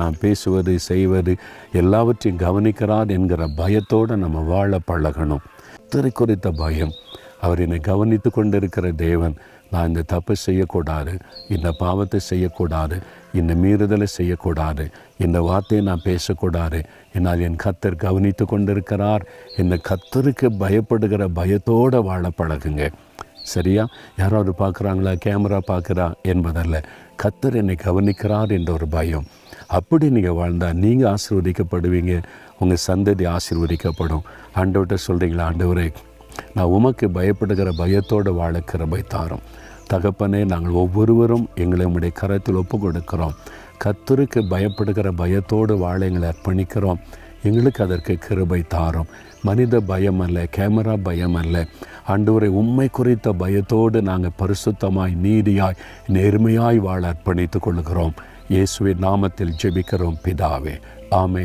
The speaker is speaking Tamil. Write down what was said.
நான் பேசுவது செய்வது எல்லாவற்றையும் கவனிக்கிறார் என்கிற பயத்தோடு நம்ம வாழ பழகணும். கர்த்தரை குறித்த பயம். அவர் என்னை கவனித்து கொண்டிருக்கிற தேவன். நான் இந்த தப்பை செய்யக்கூடாது, இந்த பாவத்தை செய்யக்கூடாது, இந்த மீறுதலை செய்யக்கூடாது, இந்த வார்த்தையை நான் பேசக்கூடாது, என்னால் என் கர்த்தர் கவனித்து கொண்டிருக்கிறார். இந்த கர்த்தருக்கு பயப்படுகிற பயத்தோடு வாழ பழகுங்க. சரியா? யாராவது பார்க்குறாங்களா, கேமரா பார்க்குறா என்பதல்ல, கர்த்தர் என்னை கவனிக்கிறார் என்ற ஒரு பயம். அப்படி நீங்கள் வாழ்ந்தால் நீங்கள் ஆசீர்வதிக்கப்படுவீங்க, உங்கள் சந்ததி ஆசீர்வதிக்கப்படும். ஆண்டவர்கிட்ட சொல்கிறீங்களா, ஆண்டவரே நான் உமக்கு பயப்படுகிற பயத்தோடு வாழ கிருபை தாரும். தகப்பனே, நாங்கள் ஒவ்வொருவரும் எங்களை உம்முடைய கரத்தில் ஒப்பு கொடுக்கிறோம். கர்த்தருக்கு பயப்படுகிற பயத்தோடு வாழ எங்களை அர்ப்பணிக்கிறோம். எங்களுக்கு அதற்கு கிருபை தாரும். மனித பயம் அல்ல, கேமரா பயம் அல்ல, ஆண்டவரை உம்மை குறித்த பயத்தோடு நாங்கள் பரிசுத்தமாய், நீதியாய், நேர்மையாய் வாழ அர்ப்பணித்துக் கொள்கிறோம். இயேசுவின் நாமத்தில் ஜெபிக்கிறோம் பிதாவே. ஆமென்.